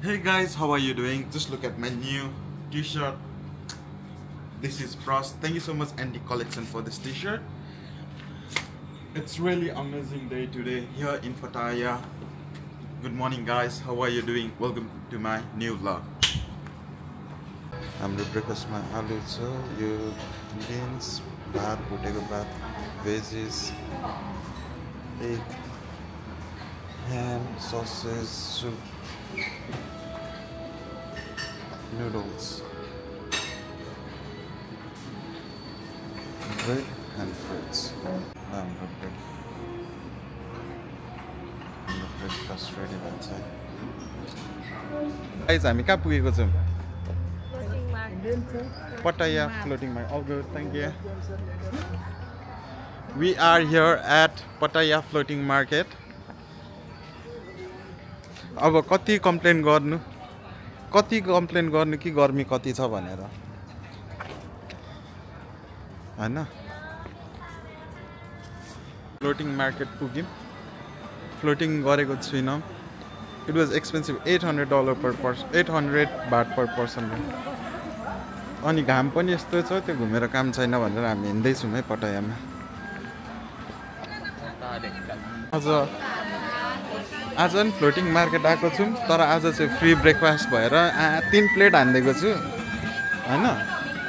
Hey guys, how are you doing? Just look at my new t-shirt. This is Frost. Thank you so much Andy Collection for this t-shirt. It's really amazing day today here in Pattaya. Good morning guys, how are you doing? Welcome to my new vlog. हाम्रो ब्रेकफास्टमा आलु छ, यो beans, भात, भुटेको भात, भेजिस, egg, ham, sausage, soup, noodles, bread and fruits. हाम्रो breakfast ready भन्छ. Guys, हामी कहाँ पुगेको छौँ? Pattaya floating market. All good, thank you. We are here at Pattaya floating market. अब कति कम्प्लेन गर्नु कि गर्मी कति छ भनेर हैन. Floating market पुग्यौं. फ्लोटिङ गरेको छुइनँ. It was expensive, $800 per person, 800 baht per person. अनि घाम पनि यस्तो छ, त्यो घुमेर काम छैन भनेर हामी हिँड्दै छौँ है पटायामा. आज नि फ्लोटिङ मार्केट आएको छौँ, तर आज चाहिँ फ्री ब्रेकफास्ट भएर 3 प्लेट हान्दिएको छु हैन.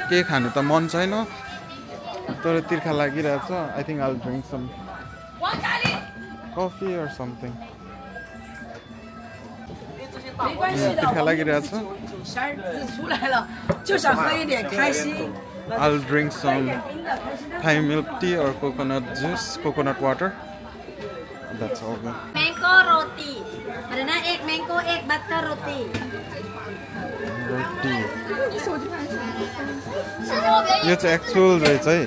के खानु त मन छैन, तर तिर्खा लागिरहेछ. I think I will drink some coffee or something. तिर्खा लागिरहेछ. I'll drink some Thai milk tea or coconut juice, coconut water. That's all good. Mango roti. Ada egg mango, egg butter roti. Roti. यो चाहिँ actual रहेछ है.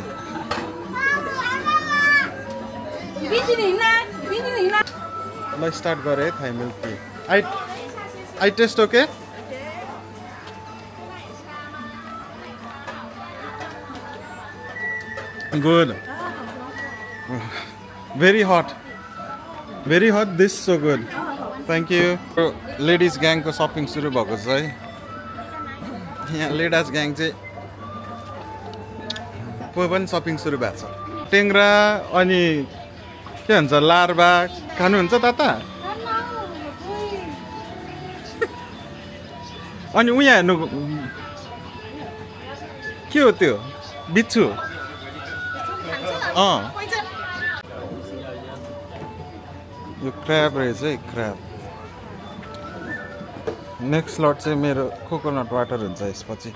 ल start गरे Thai milk tea. I taste okay? Good. Very hot. Very hot. This so good. Thank you. Ladies gang को shopping सुरु भएको छ है. यहाँ ladies gang चाहिँ कोही पनि shopping सुरु भएको छ. टेङ्ग्रा अनि के भन्छ लार्वा खानुहुन्छ ताता? अनि उहाँ हेर्नु के हो त्यो? बिच्छु. यो क्र्याब रहेछ है, क्र्याब. नेक्स्ट लट चाहिँ मेरो कोकोनट वाटर हुन्छ यसपछि.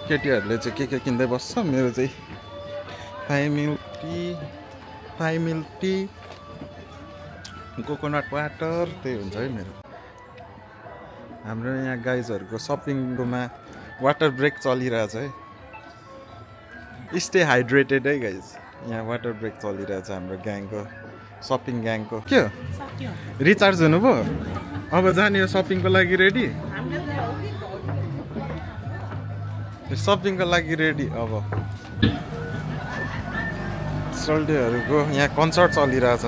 केटीहरूले चाहिँ के किन्दै बस्छ. मेरो चाहिँ Thai milk tea, coconut water, त्यही हुन्छ है मेरो. हाम्रो यहाँ गाइजहरूको सपिङकोमा वाटर ब्रेक चलिरहेछ है. स्टे हाइड्रेटेड है गाइज. यहाँ वाटर ब्रेक चलिरहेछ हाम्रो ग्याङको, सपिङ ग्याङको. के हो? रिचार्ज हुनुभयो? अब जाने हो सपिङको लागि रेडी? सपिङको लागि रेडी. अब सोल्डेहरूको यहाँ कन्सर्ट चलिरहेछ.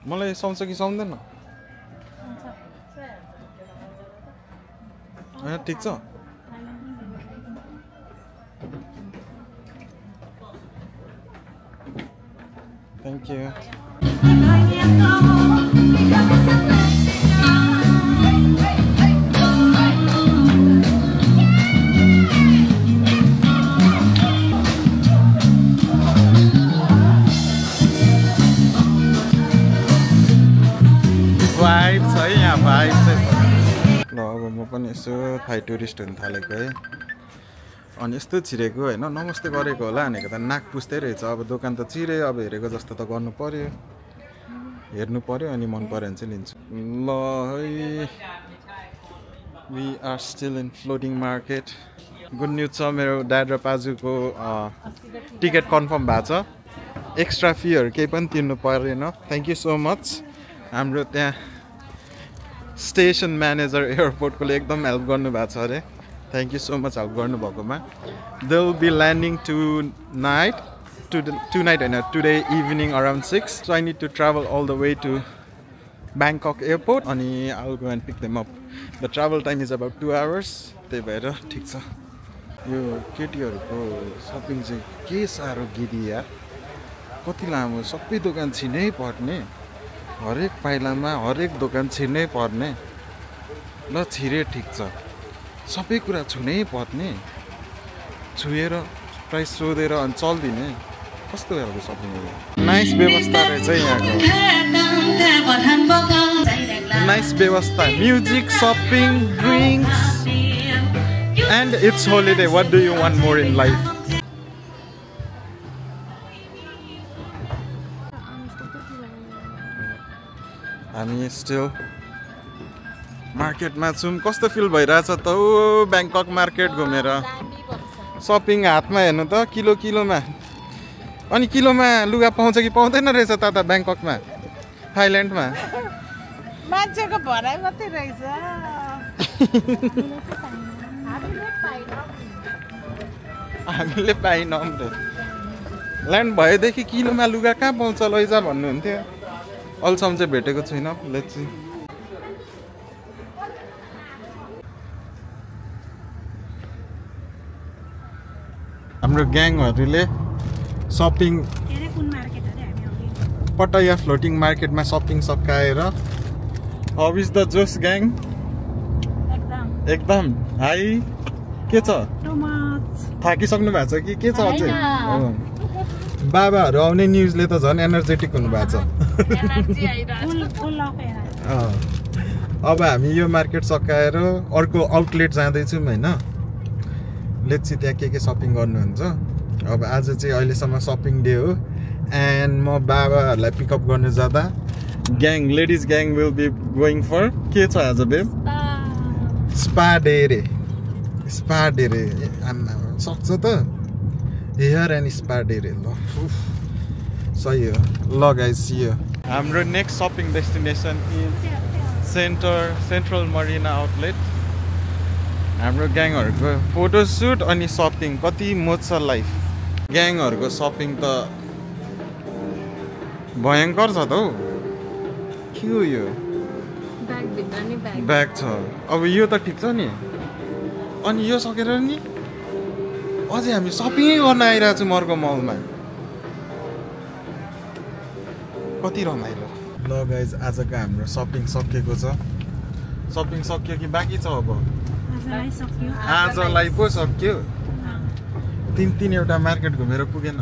मलाई सुहाउँछ कि सुहाउँदैन? ठिक छ. Thank you. भाइब छ है यहाँ, भाइब चाहिँ. ल अब म पनि यसो थाई टुरिस्ट हुन थालेको है. अनि यस्तो छिरेको होइन, नमस्ते गरेको होला भनेको त नाक पुस्दै रहेछ. अब दोकान त चिरे, अब हेरेको जस्तो त गर्नु पर्यो, हेर्नु पर्यो, अनि मन पर्यो भने चाहिँ लिन्छु. ल है, we are still in floating market. Good news छ मेरो ड्याड र पाजुको टिकट कन्फर्म भएको छ एक्स्ट्रा फीहरू केही पनि तिर्नु परेन थ्याङ्क यू सो मच हाम्रो त्यहाँ स्टेसन म्यानेजर एयरपोर्टकोले एकदम हेल्प गर्नुभएको छ अरे thank you so much help गर्नुभएकोमा they will be landing tonight होइन today evening around 6 so I need to travel all the way to Bangkok airport अनि I will go and pick them up the travel time is about 2 hours त्यही भएर ठिक छ यो केटीहरूको shopping चाहिँ के साह्रो गिरी यार कति लामो सबै दोकान छिनै पर्ने हरेक पाइलामा हरेक दोकान छिर्नै पर्ने ल छिरे ठिक छ सबै कुरा छुनै पर्ने छुएर प्राइस सोधेर अनि चल्दिने कस्तो खालको सपिङ हो नाइस व्यवस्था रहेछ यहाँको नाइस व्यवस्था music shopping drinks and it's holiday what do you want more in life हामी स्टिल मार्केटमा छौँ कस्तो फिल भइरहेछ त ओ ब्याङ्कक मार्केट घुमेर सपिङ हातमा हेर्नु त किलोमा अनि किलोमा लुगा पाउँछ कि पाउँदैन रहेछ त ब्याङ्ककमा थाइल्यान्डमा मान्छेको भराइ मात्रै रहेछ हामीले पाइनौँ रे ल्यान्ड भएदेखि किलोमा लुगा कहाँ पाउँछ लैजा भन्नुहुन्थ्यो अहिलेसम्म चाहिँ भेटेको छैन लेट्स सी हाम्रो ग्याङहरूले सपिङ पटाया फ्लोटिङ मार्केटमा सपिङ सकाएर हाउ इज द जोस ग्याङ एकदम हाई के छ थाकिसक्नु भएको छ कि के छ अझै बाबाहरू आउने न्युजले त झन् एनर्जेटिक हुनु भएको छ अब हामी यो मार्केट सकाएर अर्को आउटलेट जाँदैछौँ होइन लेट्स सी त्यहाँ के सपिङ गर्नुहुन्छ अब आज चाहिँ अहिलेसम्म सपिङ डे हो एन्ड म बाबाहरूलाई पिकअप गर्नु जाँदा gang ladies gang will be going for के छ आज बेब स्पा डे रे सक्छ त हेयर एन्ड स्पा डे रे ल सही हो ल गाइस सी यू हाम्रो next shopping destination is central marina outlet हाम्रो ग्याङहरूको फोटोसुट अनि सपिङ कति मोज छ लाइफ ग्याङहरूको सपिङ त भयङ्कर छ त हौ के हो यो ब्याग छ अब यो त ठिक छ नि अनि यो सकेर नि अझै हामी सपिङै गर्न आइरहेको छौँ अर्को मलमा कति रमाइलो ल गाइज आजको हाम्रो सपिङ सकिएको छ सपिङ सक्यो कि बाँकी छ अब आजलाई पो सक्यो तीनवटा मार्केट घुमेर पुगेन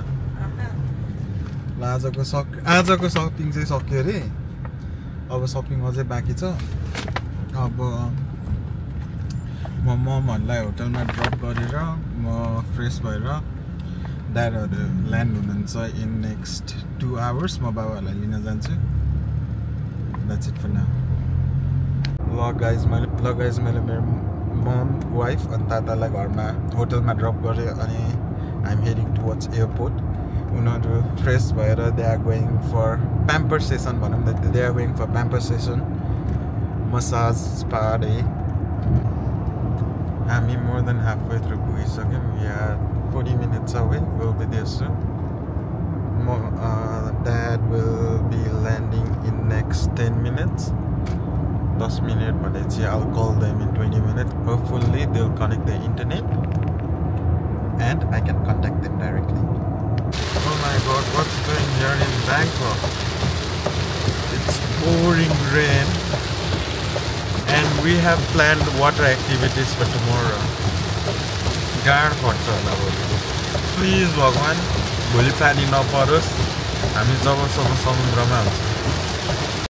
ल आजको सपिङ चाहिँ सक्यो अरे अब सपिङ अझै बाँकी छ अब म ममहरूलाई होटलमा ड्रप गरेर म फ्रेस भएर ड्याडहरू ल्यान्ड हुनुहुन्छ इन नेक्स्ट 2 आवर्स म बाबाहरूलाई लिन जान्छु द्याट्स इट फर नाउ ल गाइज मैले मेरो मम वाइफ अनि तातालाई घरमा होटलमा ड्रप गरेँ अनि I am heading towards airport उनीहरू फ्रेस भएर they are going for pamper session भनौँ न they are going for pamper session massage spa day हामी more than half way through पुगिसक्यौँ यहाँ 40 minutes away we'll be there soon dad will be landing in next 10 minutes 10 minutes भनेपछि I'll call them in 20 minutes hopefully they'll connect the internet and I can contact them directly oh my god what's going here in Bangkok it's pouring rain and we have planned water activities for tomorrow गाड पर्छ होला भोलि please भगवान् भोलि पानी नपरोस् हामी जबसम्म समुद्रमा हुन्छ